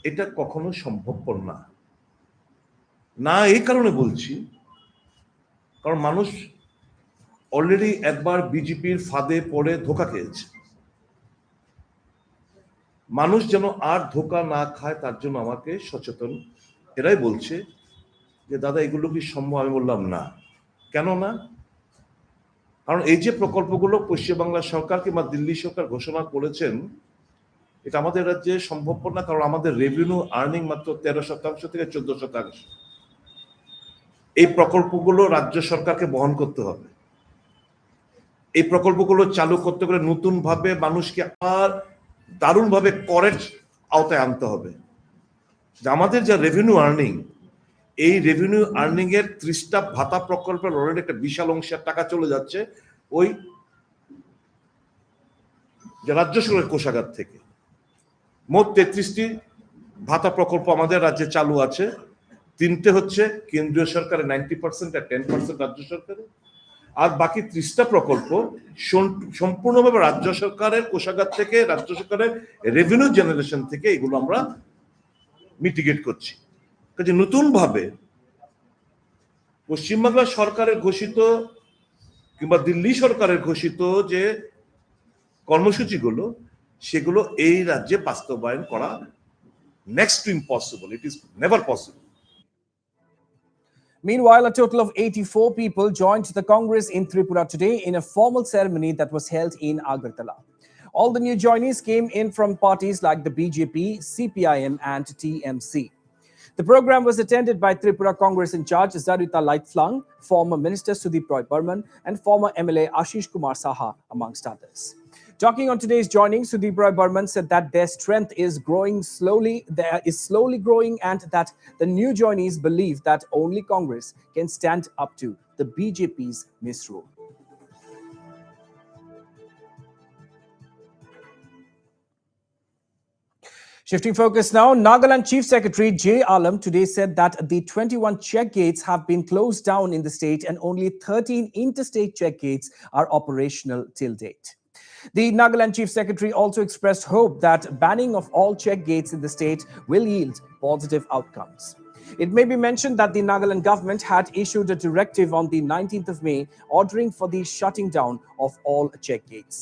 এটা কখনো সম্ভবপর না। না এই কারণে বলছি, কারণ মানুষ অলরেডি একবার বিজেপির ফাঁদে পড়ে ধোঁকা খেয়েছে। মানুষ যেন আর ধোঁকা না খায় তার জন্য আমাকে সচেতন এরাই বলছে যে দাদা এগুলো কি সম্ভব। আমি বললাম না। কেন না? কারণ এই যে প্রকল্পগুলো পশ্চিমবাংলা সরকার কিংবা দিল্লি সরকার ঘোষণা করেছেন এটা আমাদের রাজ্যে সম্ভবপর না, কারণ আমাদের রেভিনিউ আর্নিং মাত্র 13% থেকে 14%। এই প্রকল্পগুলো রাজ্য সরকারকে বহন করতে হবে। এই প্রকল্পগুলো চালু করতে গেলে নতুন ভাবে মানুষকে আর দারুণভাবে করের আওতায় আনতে হবে। আমাদের যা রেভিনিউ আর্নিং, এই রেভিনিউ আর্নিং এর 30টা ভাতা প্রকল্পের অলরেডি একটা বিশাল অংশের টাকা চলে যাচ্ছে ওই রাজ্য সরকারের কোষাগার থেকে। মোট 33টি ভাতা প্রকল্প আমাদের রাজ্যে চালু আছে। 3টে হচ্ছে কেন্দ্রীয় সরকারের 90% আর 10% রাজ্য সরকারের, আর বাকি 30টা প্রকল্প সম্পূর্ণভাবে রাজ্য সরকারের কোষাগার থেকে, রাজ্য সরকারের রেভিনিউ জেনারেশন থেকে এগুলো আমরা মিটিগেট করছি। কাজে নতুন ভাবে পশ্চিমবাংলা সরকারের ঘোষিত কিংবা দিল্লি সরকারের ঘোষিত যে কর্মসূচিগুলো সেগুলো এই রাজ্যে বাস্তবায়ন করা next to impossible. It is never possible. Meanwhile, a total of 84 people joined the Congress in Tripura today in a formal ceremony that was held in Agartala. All the new joinees came in from parties like the BJP, CPIM and TMC. The program was attended by Tripura Congress in charge Zarita Lightflang, former Minister Sudeep Roy Burman and former MLA Ashish Kumar Saha, amongst others. Talking on today's joining, Sudeep Roy Burman said that their strength is slowly growing and that the new joinees believe that only Congress can stand up to the BJP's misrule. Shifting focus now, Nagaland Chief Secretary J. Alam today said that the 21 check gates have been closed down in the state and only 13 interstate check gates are operational till date. The Nagaland Chief Secretary also expressed hope that banning of all check gates in the state will yield positive outcomes. It may be mentioned that the Nagaland government had issued a directive on the 19th of May ordering for the shutting down of all check gates.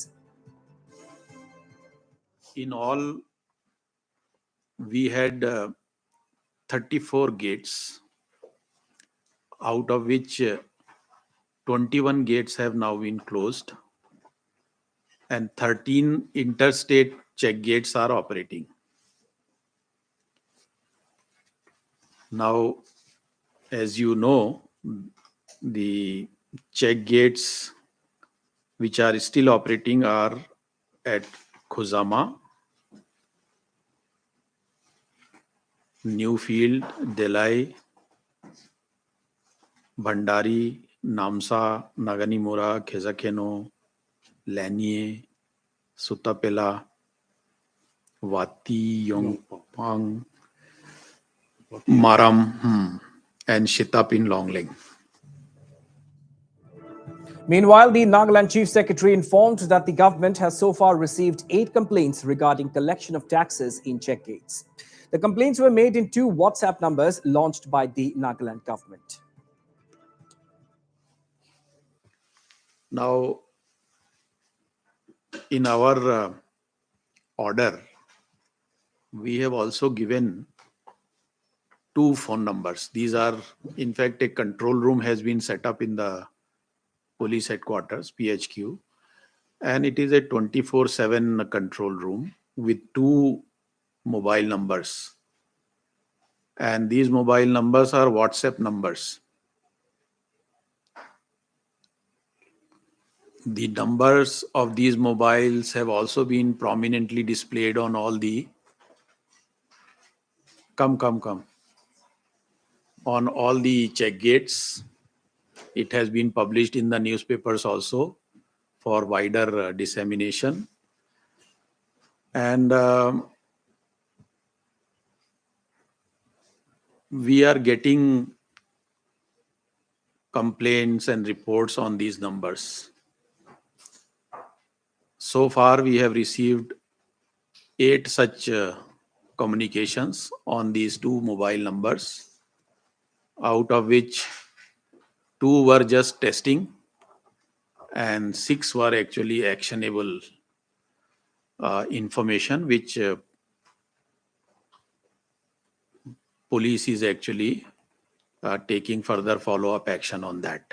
In all, we had 34 gates, out of which 21 gates have now been closed and 13 interstate check gates are operating. Now, as you know, the check gates which are still operating are at Khuzama, Newfield, Delai, Bhandari, Namsa, Naganimura, Khezakeno, Lanie, Sutapela, Wati, Yongpang, Maram, and Shitap in Longling. Meanwhile, the Nagaland Chief Secretary informed that the government has so far received 8 complaints regarding collection of taxes in check gates. The complaints were made in 2 WhatsApp numbers launched by the Nagaland government. Now, in our order, we have also given 2 phone numbers. These are, in fact, a control room has been set up in the police headquarters, PHQ, and it is a 24/7 control room with 2 mobile numbers. And these mobile numbers are WhatsApp numbers. The numbers of these mobiles have also been prominently displayed on all the on all the check gates. It has been published in the newspapers also for wider dissemination. And we are getting complaints and reports on these numbers. So far, we have received 8 such communications on these 2 mobile numbers, out of which 2 were just testing and 6 were actually actionable information, which police is actually taking further follow-up action on that.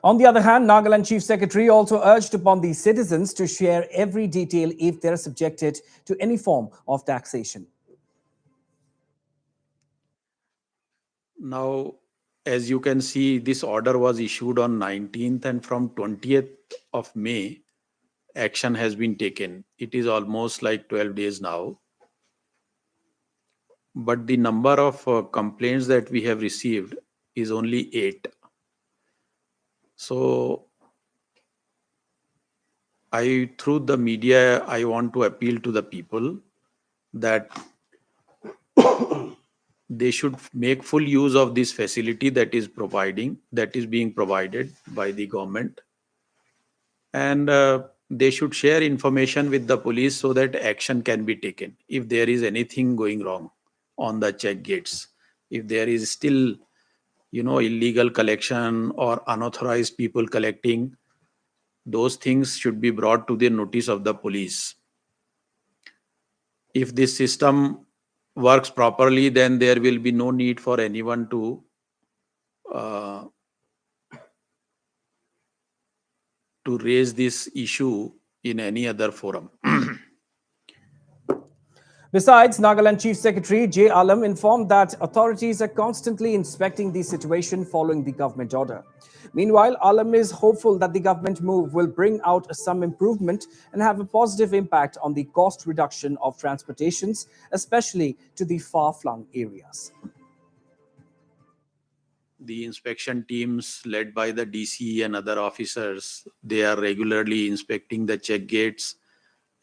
On the other hand, Nagaland Chief Secretary also urged upon the citizens to share every detail if they are subjected to any form of taxation. Now, as you can see, this order was issued on 19th, and from 20th of May, action has been taken. It is almost like 12 days now. But the number of complaints that we have received is only 8. So, through the media, I want to appeal to the people that they should make full use of this facility that is being provided by the government, and they should share information with the police so that action can be taken if there is anything going wrong on the check gates. If there is still, illegal collection or unauthorized people collecting, those things should be brought to the notice of the police. If this system works properly, then there will be no need for anyone to raise this issue in any other forum. Besides, Nagaland Chief Secretary J. Alam informed that authorities are constantly inspecting the situation following the government order. Meanwhile, Alam is hopeful that the government move will bring out some improvement and have a positive impact on the cost reduction of transportations, especially to the far-flung areas. The inspection teams led by the DC and other officers, they are regularly inspecting the check gates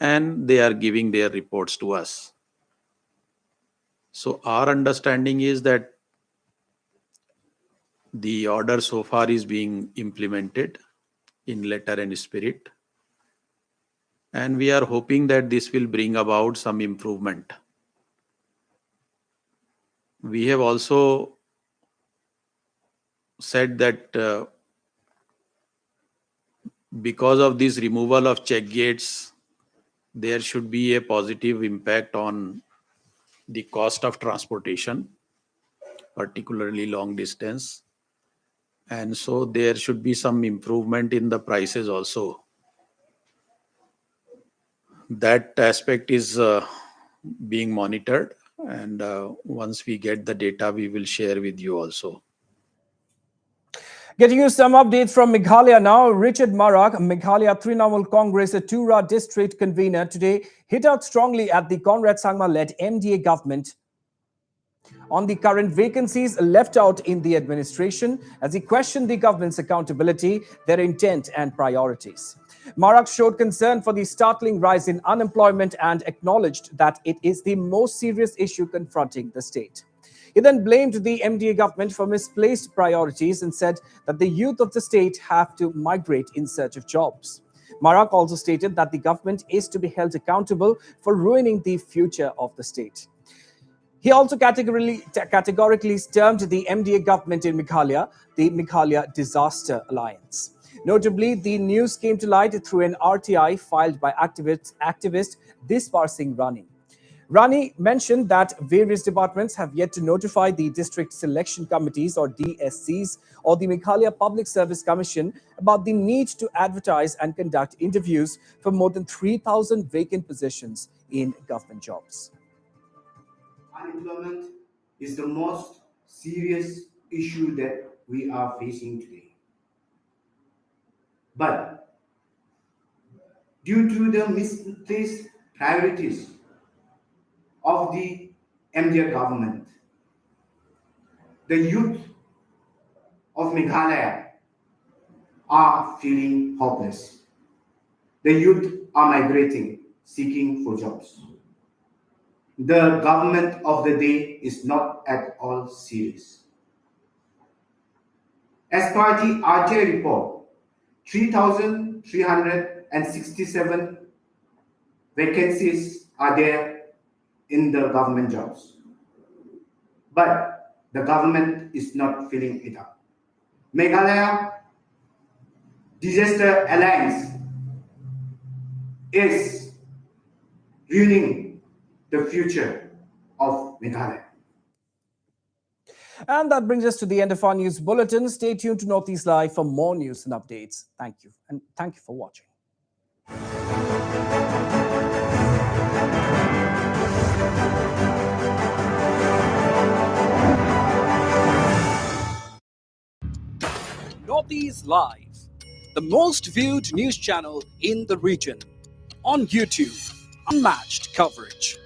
and they are giving their reports to us. So our understanding is that the order so far is being implemented in letter and spirit. And we are hoping that this will bring about some improvement. We have also said that because of this removal of check gates, there should be a positive impact on the cost of transportation, particularly long distance. And so there should be some improvement in the prices also. That aspect is being monitored, and once we get the data, we will share with you also. Getting you some updates from Meghalaya now. Richard Marak, Meghalaya Trinamool Congress Tura district convener, today hit out strongly at the Conrad Sangma-led MDA government on the current vacancies left out in the administration, as he questioned the government's accountability, their intent and priorities. Marak showed concern for the startling rise in unemployment and acknowledged that it is the most serious issue confronting the state. He then blamed the MDA government for misplaced priorities and said that the youth of the state have to migrate in search of jobs. Marak also stated that the government is to be held accountable for ruining the future of the state. He also categorically termed the MDA government in Meghalaya the Meghalaya Disaster Alliance. Notably, the news came to light through an RTI filed by activist Dispar Singh Rani. Rani mentioned that various departments have yet to notify the District Selection Committees or DSCs or the Meghalaya Public Service Commission about the need to advertise and conduct interviews for more than 3,000 vacant positions in government jobs. unemployment is the most serious issue that we are facing today. But due to the misplaced priorities of the MDR government, the youth of Meghalaya are feeling hopeless. The youth are migrating, seeking for jobs. The government of the day is not at all serious. As per the RTI report, 3,367 vacancies are there in the government jobs. But the government is not filling it up. Meghalaya Disaster Alliance is ruining the future of Meghalaya. And that brings us to the end of our news bulletin. Stay tuned to Northeast Live for more news and updates. Thank you, and thank you for watching. Northeast Live, the most viewed news channel in the region. On YouTube, unmatched coverage.